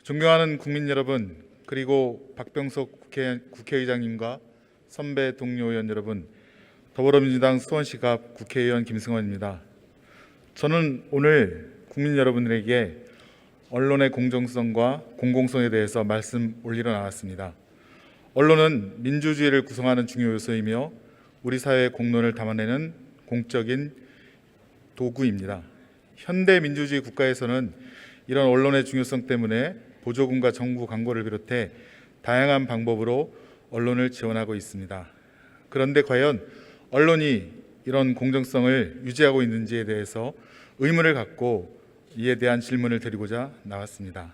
존경하는 국민 여러분, 그리고 박병석 국회의장님과 선배 동료 의원 여러분, 더불어민주당 수원시갑 국회의원 김승원입니다. 저는 오늘 국민 여러분들에게 언론의 공정성과 공공성에 대해서 말씀 올리러 나왔습니다. 언론은 민주주의를 구성하는 중요 요소이며 우리 사회의 공론을 담아내는 공적인 도구입니다. 현대 민주주의 국가에서는 이런 언론의 중요성 때문에 보조금과 정부 광고를 비롯해 다양한 방법으로 언론을 지원하고 있습니다. 그런데 과연 언론이 이런 공정성을 유지하고 있는지에 대해서 의문을 갖고 이에 대한 질문을 드리고자 나왔습니다.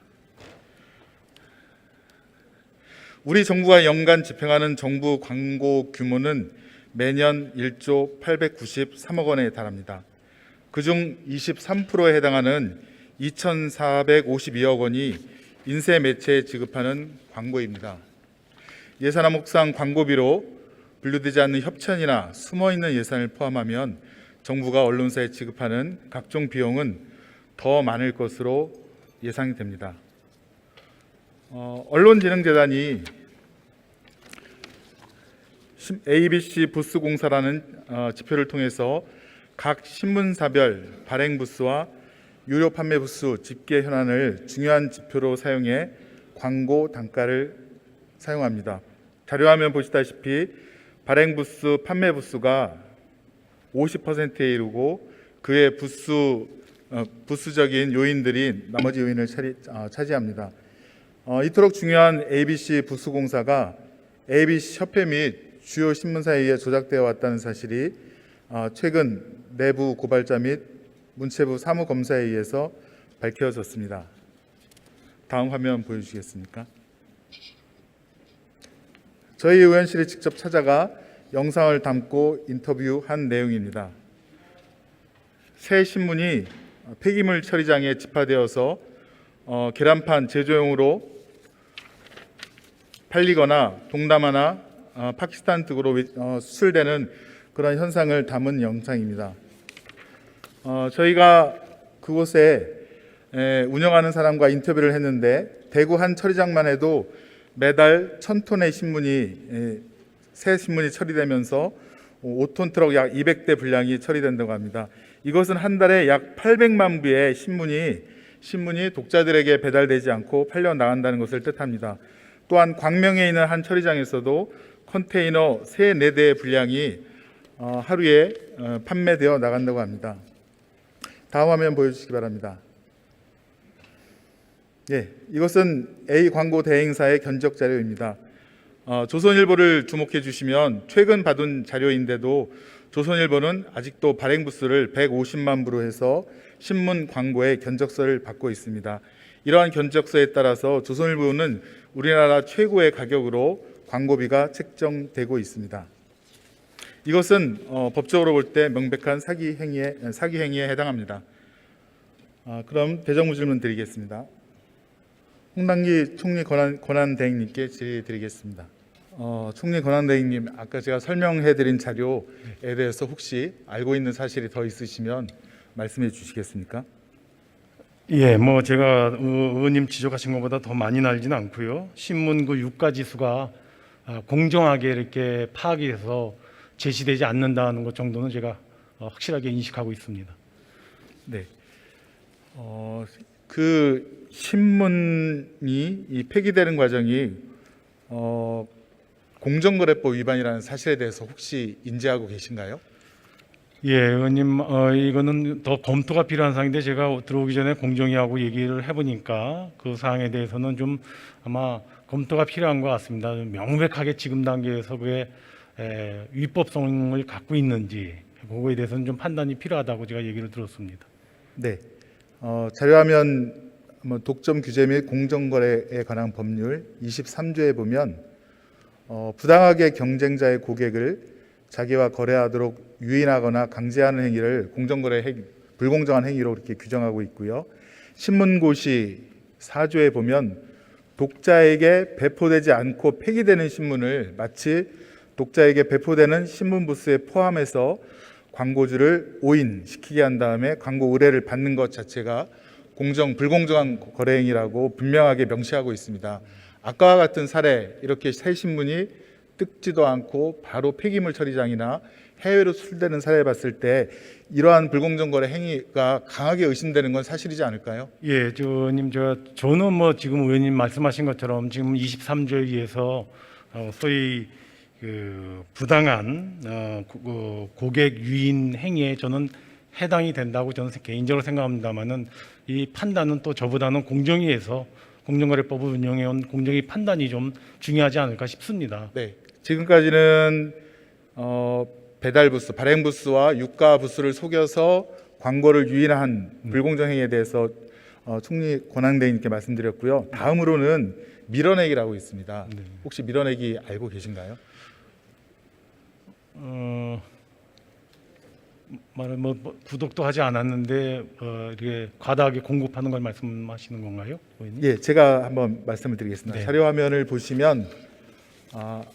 우리 정부가 연간 집행하는 정부 광고 규모는 매년 1조 893억 원에 달합니다. 그중 23%에 해당하는 2,452억 원이 인쇄 매체에 지급하는 광고입니다. 예산 항목상 광고비로 분류되지 않는 협찬이나 숨어있는 예산을 포함하면 정부가 언론사에 지급하는 각종 비용은 더 많을 것으로 예상이 됩니다. 언론진흥재단이 ABC 부스공사라는 지표를 통해서 각 신문사별 발행 부스와 유료 판매 부스 집계 현황을 중요한 지표로 사용해 광고 단가를 사용합니다. 자료화면 보시다시피 발행 부스, 판매 부스가 50%에 이르고 그의 부수적인 요인들이 나머지 요인을 차지합니다. 이토록 중요한 ABC 부스공사가 ABC 협회 및 주요 신문사에 의해 조작되어 왔다는 사실이 최근 내부 고발자 및 문체부 사무검사에 의해서 밝혀졌습니다. 다음 화면 보여주시겠습니까? 저희 의원실에 직접 찾아가 영상을 담고 인터뷰한 내용입니다. 새 신문이 폐기물 처리장에 집화되어서 계란판 제조용으로 팔리거나 동남아나 파키스탄 등으로 수출되는 그런 현상을 담은 영상입니다. 저희가 그곳에 운영하는 사람과 인터뷰를 했는데 대구 한 처리장만 해도 매달 1,000톤의 신문이 새 신문이 처리되면서 5톤 트럭 약 200대 분량이 처리된다고 합니다. 이것은 한 달에 약 800만 부의 신문이 독자들에게 배달되지 않고 팔려 나간다는 것을 뜻합니다. 또한 광명에 있는 한 처리장에서도 컨테이너 3, 4대의 분량이 하루에 판매되어 나간다고 합니다. 다음 화면 보여주시기 바랍니다. 이것은 A 광고 대행사의 견적 자료입니다. 조선일보를 주목해 주시면 최근 받은 자료인데도 조선일보는 아직도 발행 부수를 150만 부로 해서 신문 광고의 견적서를 받고 있습니다. 이러한 견적서에 따라서 조선일보는 우리나라 최고의 가격으로 광고비가 책정되고 있습니다. 이것은 법적으로 볼 때 명백한 사기 행위에 해당합니다. 그럼 대정부 질문 드리겠습니다. 홍남기 총리 권한대행님께 질의드리겠습니다. 총리 권한대행님, 아까 제가 설명해드린 자료에 대해서 혹시 알고 있는 사실이 더 있으시면 말씀해 주시겠습니까? 제가 의원님 지적하신 것보다 더 많이 알지는 않고요. 신문 그 유가 지수가 공정하게 이렇게 파악이 돼서 제시되지 않는다는 것 정도는 제가 확실하게 인식하고 있습니다. 네. 그 신문이 폐기되는 과정이 공정거래법 위반이라는 사실에 대해서 혹시 인지하고 계신가요? 의원님, 이거는 더 검토가 필요한 사항인데 제가 들어오기 전에 공정위하고 얘기를 해보니까 그 사항에 대해서는 좀 아마 검토가 필요한 것 같습니다. 명백하게 지금 단계에서 그게 위법성을 갖고 있는지 그거에 대해서는 좀 판단이 필요하다고 제가 얘기를 들었습니다. 네. 자료화면 독점 규제 및 공정거래에 관한 법률 23조에 보면 부당하게 경쟁자의 고객을 자기와 거래하도록 유인하거나 강제하는 행위를 불공정한 행위로 이렇게 규정하고 있고요. 신문고시 4조에 보면 독자에게 배포되지 않고 폐기되는 신문을 마치 독자에게 배포되는 신문 부스에 포함해서 광고주를 오인시키게 한 다음에 광고 의뢰를 받는 것 자체가 불공정한 거래 행위라고 분명하게 명시하고 있습니다. 아까와 같은 사례, 이렇게 새 신문이 뜯지도 않고 바로 폐기물 처리장이나 해외로 수출되는 사례를 봤을 때 이러한 불공정 거래 행위가 강하게 의심되는 건 사실이지 않을까요? 예, 저는 뭐 지금 의원님 말씀하신 것처럼 지금 23조에 의해서 소위 그 부당한 고객 유인 행위에 저는 해당이 된다고 저는 개인적으로 생각합니다만은 이 판단은 또 저보다는 공정위에서 공정거래법을 운영해온 공정위 판단이 좀 중요하지 않을까 싶습니다. 네, 지금까지는 배달 부스, 발행 부스와 유가 부스를 속여서 광고를 유인한 불공정 행위에 대해서 총리 권한대행님께 말씀드렸고요. 다음으로는 밀어내기라고 있습니다. 네. 혹시 밀어내기 알고 계신가요? 구독도 하지 않았는데 이렇게 과다하게 공급하는 걸 말씀하시는 건가요, 의원님? 예, 제가 한번 말씀을 드리겠습니다. 네. 자료 화면을 보시면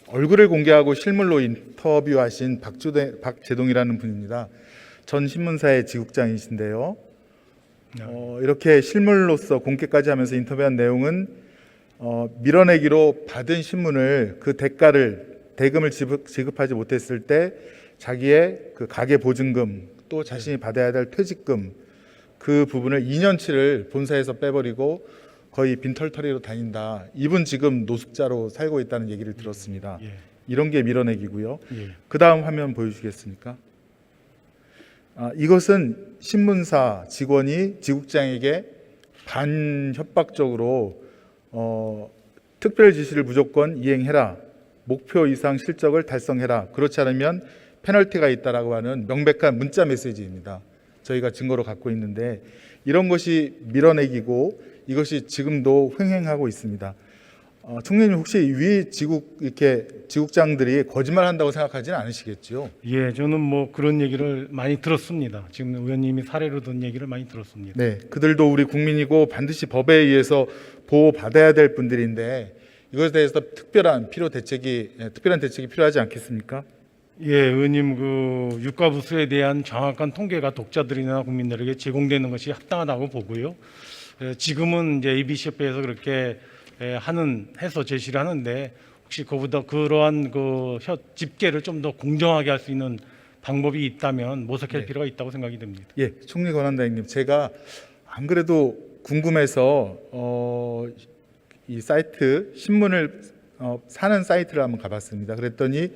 얼굴을 공개하고 실물로 인터뷰하신 박재동이라는 분입니다. 전 신문사의 지국장이신데요. 이렇게 실물로서 공개까지 하면서 인터뷰한 내용은 밀어내기로 받은 신문을 그 대금을 지급하지 못했을 때 자기의 그 가계 보증금 또 자신이 받아야 될 퇴직금 그 부분을 2년치를 본사에서 빼버리고 거의 빈털터리로 다닌다. 이분 지금 노숙자로 살고 있다는 얘기를 들었습니다. 예. 이런 게 밀어내기고요. 예. 그 다음 화면 보여주시겠습니까? 이것은 신문사 직원이 지국장에게 반협박적으로 특별 지시를 무조건 이행해라. 목표 이상 실적을 달성해라. 그렇지 않으면 페널티가 있다라고 하는 명백한 문자 메시지입니다. 저희가 증거로 갖고 있는데 이런 것이 밀어내기고 이것이 지금도 횡행하고 있습니다. 총리님 혹시 위 지국장들이 거짓말한다고 생각하지는 않으시겠죠? 예, 저는 뭐 그런 얘기를 많이 들었습니다. 지금 의원님이 사례로 든 얘기를 많이 들었습니다. 네, 그들도 우리 국민이고 반드시 법에 의해서 보호받아야 될 분들인데 이것에 대해서 특별한 대책이 필요하지 않겠습니까? 예, 의원님 그 유가 부수에 대한 정확한 통계가 독자들이나 국민들에게 제공되는 것이 합당하다고 보고요. 지금은 이제 ABC 협회에서 그렇게 해서 제시를 하는데 혹시 그보다 그러한 그 집계를 좀 더 공정하게 할 수 있는 방법이 있다면 모색할 네. 필요가 있다고 생각이 됩니다. 예, 총리 권한대행님, 제가 안 그래도 궁금해서 이 사이트 신문을 사는 사이트를 한번 가봤습니다. 그랬더니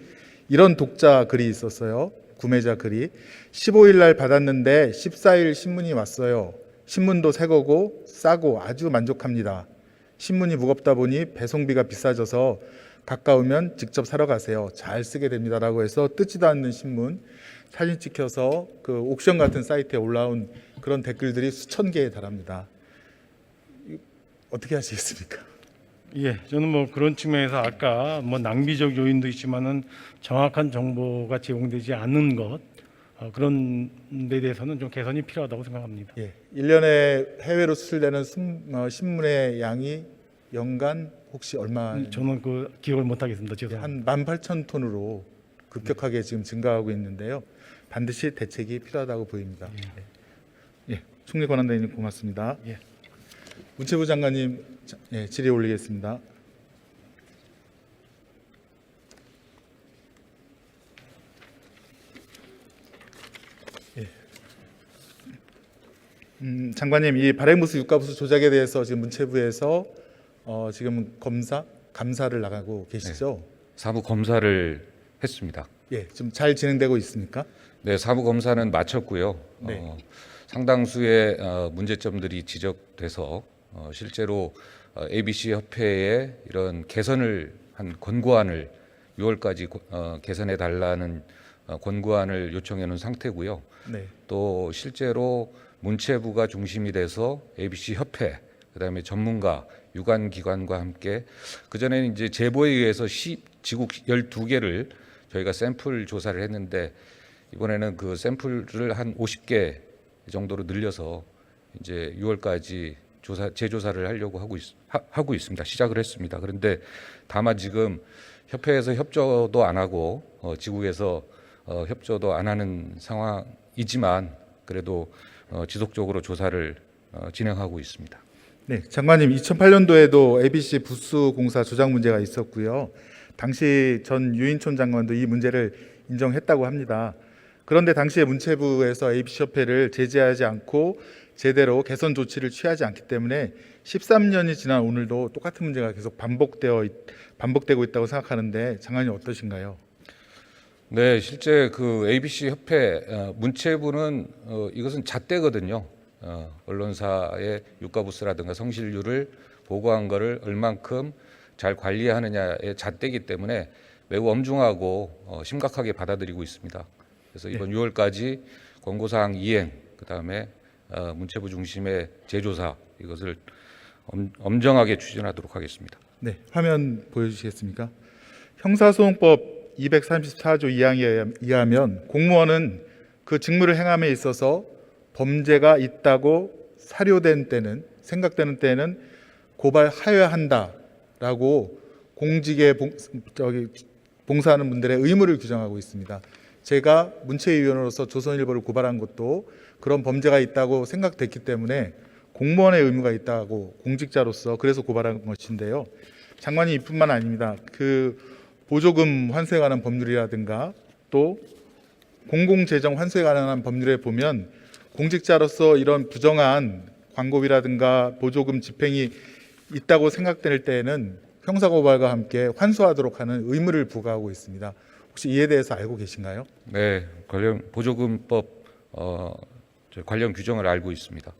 이런 독자 글이 있었어요. 구매자 글이 15일 날 받았는데 14일 신문이 왔어요. 신문도 새 거고 싸고 아주 만족합니다. 신문이 무겁다 보니 배송비가 비싸져서 가까우면 직접 사러 가세요. 잘 쓰게 됩니다라고 해서 뜯지도 않는 신문 사진 찍혀서 그 옥션 같은 사이트에 올라온 그런 댓글들이 수천 개에 달합니다. 어떻게 하시겠습니까? 예, 저는 뭐 그런 측면에서 아까 뭐 낭비적 요인도 있지만은 정확한 정보가 제공되지 않는 것 그런 데 대해서는 좀 개선이 필요하다고 생각합니다. 예, 1년에 해외로 수출되는 신문의 양이 연간 혹시 얼마? 저는 그 기억을 못 하겠습니다. 죄송합니다. 한 18,000톤으로 급격하게 지금 증가하고 있는데요. 반드시 대책이 필요하다고 보입니다. 예, 총리 권한대행님 고맙습니다. 예. 문체부 장관님 질의 올리겠습니다. 장관님, 이 발행부수 유가부수 조작에 대해서 지금 문체부에서 지금 감사를 나가고 계시죠? 사무 검사를 했습니다. 예, 지금 잘 진행되고 있습니까? 네, 사무 검사는 마쳤고요. 네. 상당수의 문제점들이 지적돼서 실제로 ABC 협회에 이런 개선을 한 권고안을 6월까지 개선해 달라는 권고안을 요청해 놓은 상태고요. 네. 또 실제로 문체부가 중심이 돼서 ABC 협회, 그다음에 전문가, 유관 기관과 함께 그 전에는 이제 제보에 의해서 지국 12개를 저희가 샘플 조사를 했는데 이번에는 그 샘플을 한 50개 정도로 늘려서 이제 6월까지 재조사를 하려고 하고 있습니다. 시작을 했습니다. 그런데 다만 지금 협회에서 협조도 안 하고 지국에서 협조도 안 하는 상황이지만 그래도 지속적으로 조사를 진행하고 있습니다. 네, 장관님 2008년도에도 ABC 부수 공사 조작 문제가 있었고요. 당시 전 유인촌 장관도 이 문제를 인정했다고 합니다. 그런데 당시에 문체부에서 ABC 협회를 제재하지 않고 제대로 개선 조치를 취하지 않기 때문에 13년이 지난 오늘도 똑같은 문제가 계속 반복되고 있다고 생각하는데 장관님 어떠신가요? 네, 실제 그 ABC 협회 문체부는 이것은 잣대거든요. 언론사의 유가부스라든가 성실률을 보고한 것을 얼만큼 잘 관리하느냐의 잣대이기 때문에 매우 엄중하고 심각하게 받아들이고 있습니다. 그래서 이번 6월까지 권고사항 이행, 그다음에 문체부 중심의 재조사 이것을 엄정하게 추진하도록 하겠습니다. 네, 화면 보여주시겠습니까? 형사소송법 234조 2항에 의하면 공무원은 그 직무를 행함에 있어서 범죄가 있다고 사료된 때는 생각되는 때에는 고발하여야 한다라고 공직에 봉사하는 분들의 의무를 규정하고 있습니다. 제가 문체위원으로서 조선일보를 고발한 것도 그런 범죄가 있다고 생각됐기 때문에 공무원의 의무가 있다고 공직자로서 그래서 고발한 것인데요. 장관이 이뿐만 아닙니다. 그 보조금 환수에 관한 법률이라든가 또 공공재정 환수에 관한 법률에 보면 공직자로서 이런 부정한 광고비라든가 보조금 집행이 있다고 생각될 때에는 형사고발과 함께 환수하도록 하는 의무를 부과하고 있습니다. 혹시 이에 대해서 알고 계신가요? 네, 관련 보조금법 관련 규정을 알고 있습니다.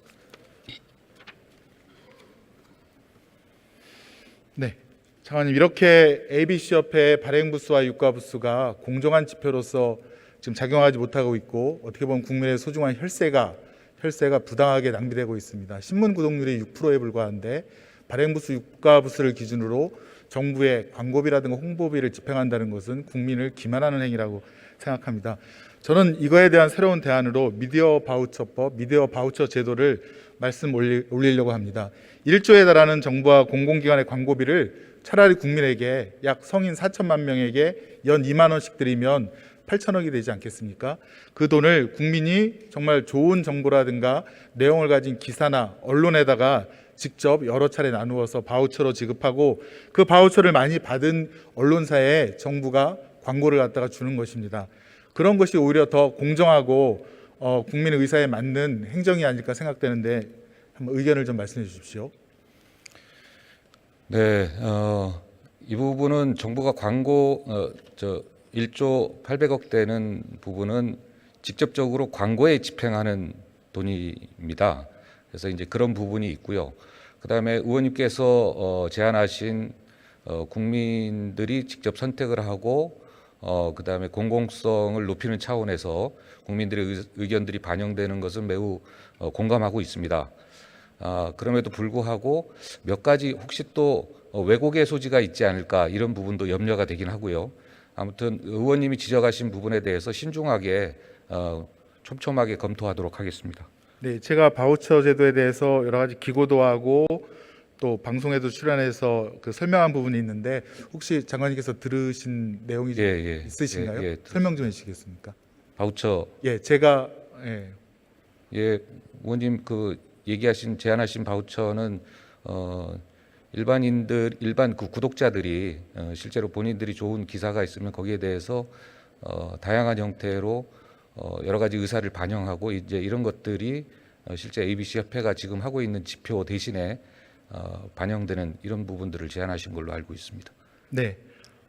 네, 장관님 이렇게 ABC 협회의 발행부수와 유가부수가 공정한 지표로서 지금 작용하지 못하고 있고 어떻게 보면 국민의 소중한 혈세가 부당하게 낭비되고 있습니다. 신문 구독률이 6%에 불과한데 발행부수, 유가부수를 기준으로 정부의 광고비라든가 홍보비를 집행한다는 것은 국민을 기만하는 행위라고 생각합니다. 저는 이거에 대한 새로운 대안으로 미디어 바우처법, 미디어 바우처 제도를 말씀 올리려고 합니다. 1조에 달하는 정부와 공공기관의 광고비를 차라리 국민에게 약 성인 4천만 명에게 연 2만 원씩 드리면 8천억이 되지 않겠습니까? 그 돈을 국민이 정말 좋은 정보라든가 내용을 가진 기사나 언론에다가 직접 여러 차례 나누어서 바우처로 지급하고 그 바우처를 많이 받은 언론사에 정부가 광고를 갖다가 주는 것입니다. 그런 것이 오히려 더 공정하고 국민의 의사에 맞는 행정이 아닐까 생각되는데 한번 의견을 좀 말씀해 주십시오. 네, 이 부분은 정부가 광고 1조 800억 되는 부분은 직접적으로 광고에 집행하는 돈입니다. 그래서 이제 그런 부분이 있고요. 그다음에 의원님께서 제안하신 국민들이 직접 선택을 하고 그다음에 공공성을 높이는 차원에서 국민들의 의견들이 반영되는 것은 매우 공감하고 있습니다. 그럼에도 불구하고 몇 가지 혹시 또 왜곡의 소지가 있지 않을까 이런 부분도 염려가 되긴 하고요. 아무튼 의원님이 지적하신 부분에 대해서 신중하게 촘촘하게 검토하도록 하겠습니다. 네, 제가 바우처 제도에 대해서 여러 가지 기고도 하고 또 방송에도 출연해서 그 설명한 부분이 있는데 혹시 장관님께서 들으신 내용이 있으신가요? 예, 설명 좀 해주시겠습니까? 바우처. 제가 의원님 그 제안하신 바우처는 일반 그 구독자들이 실제로 본인들이 좋은 기사가 있으면 거기에 대해서 다양한 형태로 여러 가지 의사를 반영하고 이제 이런 것들이 실제 ABC 협회가 지금 하고 있는 지표 대신에 반영되는 이런 부분들을 제안하신 걸로 알고 있습니다. 네,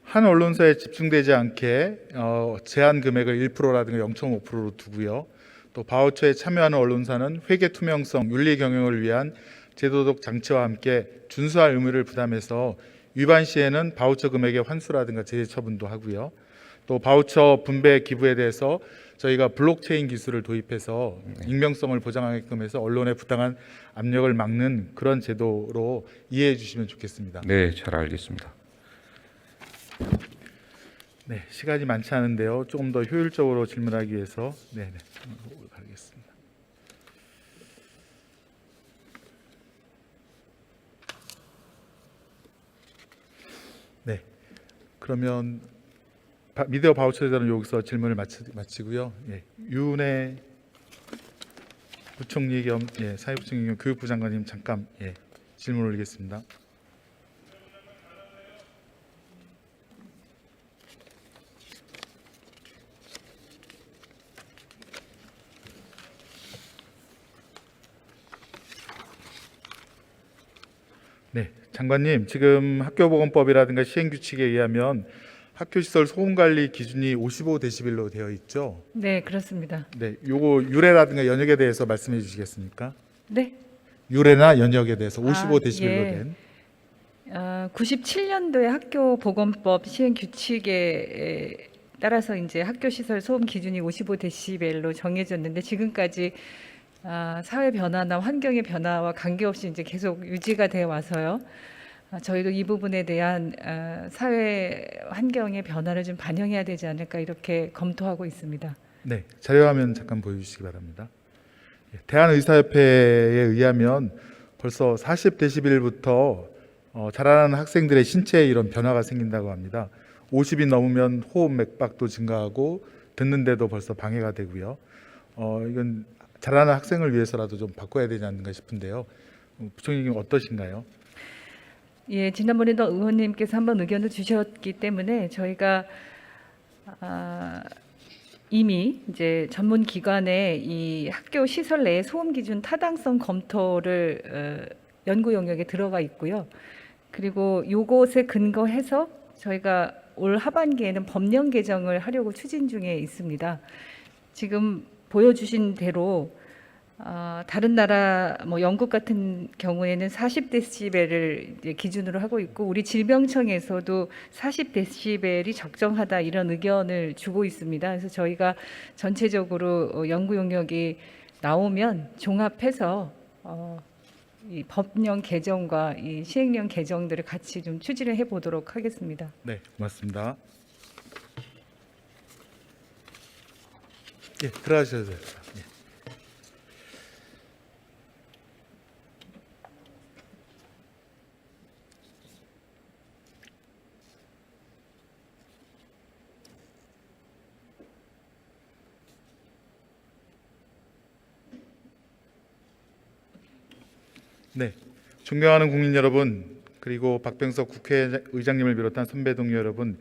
한 언론사에 집중되지 않게 제한 금액을 1%라든가 0.5%로 두고요. 또 바우처에 참여하는 언론사는 회계 투명성, 윤리 경영을 위한 제도적 장치와 함께 준수할 의무를 부담해서 위반 시에는 바우처 금액의 환수라든가 제재 처분도 하고요. 또 바우처 분배 기부에 대해서 저희가 블록체인 기술을 도입해서 익명성을 보장하게끔 해서 언론의 부당한 압력을 막는 그런 제도로 이해해 주시면 좋겠습니다. 네, 잘 알겠습니다. 네, 시간이 많지 않은데요. 조금 더 효율적으로 질문하기 위해서 가겠습니다. 네, 그러면 미디어 바우처에 대한 여기서 질문을 마치고요. 윤혜 부총리 겸 사회부총리 겸 교육부 장관님 잠깐 질문 올리겠습니다. 네, 장관님, 지금 학교보건법이라든가 시행규칙에 의하면 학교시설 소음관리 기준이 55데시벨로 되어 있죠. 네, 그렇습니다. 네, 요거 유래라든가 연역에 대해서 말씀해 주시겠습니까? 네. 유래나 연역에 대해서 아, 55데시벨로 예. 된. 97년도에 학교보건법 시행 규칙에 따라서 이제 학교 시설 소음 기준이 55데시벨로 정해졌는데 지금까지 사회 변화나 환경의 변화와 관계없이 이제 계속 유지가 되어 와서요. 저희도 이 부분에 대한 사회 환경의 변화를 좀 반영해야 되지 않을까 이렇게 검토하고 있습니다. 네, 자료화면 잠깐 보여주시기 바랍니다. 대한의사협회에 의하면 벌써 40데시벨부터 자라나는 학생들의 신체에 이런 변화가 생긴다고 합니다. 50이 넘으면 호흡 맥박도 증가하고 듣는데도 벌써 방해가 되고요. 이건 자라나는 학생을 위해서라도 좀 바꿔야 되지 않는가 싶은데요. 부총리님 어떠신가요? 예, 지난번에도 의원님께서 한번 의견을 주셨기 때문에 저희가 이미 이제 전문 기관의 이 학교 시설 내 소음 기준 타당성 검토를 연구 영역에 들어가 있고요. 그리고 요것에 근거해서 저희가 올 하반기에는 법령 개정을 하려고 추진 중에 있습니다. 지금 보여주신 대로 다른 나라 뭐 영국 같은 경우에는 40데시벨을 이제 기준으로 하고 있고 우리 질병청에서도 40데시벨이 적정하다 이런 의견을 주고 있습니다. 그래서 저희가 전체적으로 연구 영역이 나오면 종합해서 이 법령 개정과 이 시행령 개정들을 같이 좀 추진을 해보도록 하겠습니다. 네, 고맙습니다. 예, 들어가셔도 됩니다. 예. 네, 존경하는 국민 여러분, 그리고 박병석 국회의장님을 비롯한 선배 동료 여러분,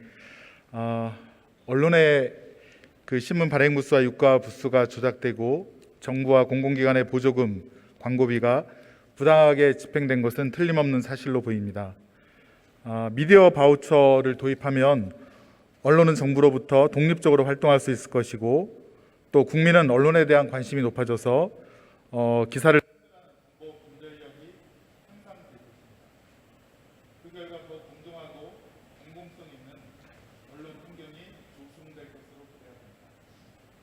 언론의 그 신문 발행 부수와 유가 부수가 조작되고 정부와 공공기관의 보조금, 광고비가 부당하게 집행된 것은 틀림없는 사실로 보입니다. 미디어 바우처를 도입하면 언론은 정부로부터 독립적으로 활동할 수 있을 것이고 또 국민은 언론에 대한 관심이 높아져서 기사를 그 결과 더 공정하고 공공성 있는 언론 환경이 조성될 것으로 기대합니다.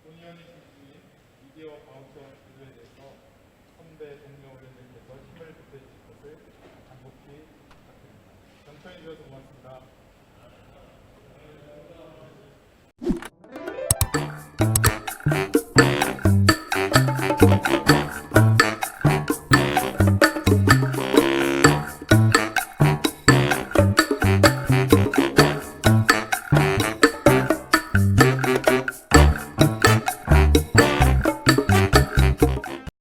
본 의원님 중인 미디어 바우처 제도에 대해서 선배 동료 의원님께서 힘을 보태주실 것을 간곡히 부탁드립니다. 경청해 주셔서 고맙습니다.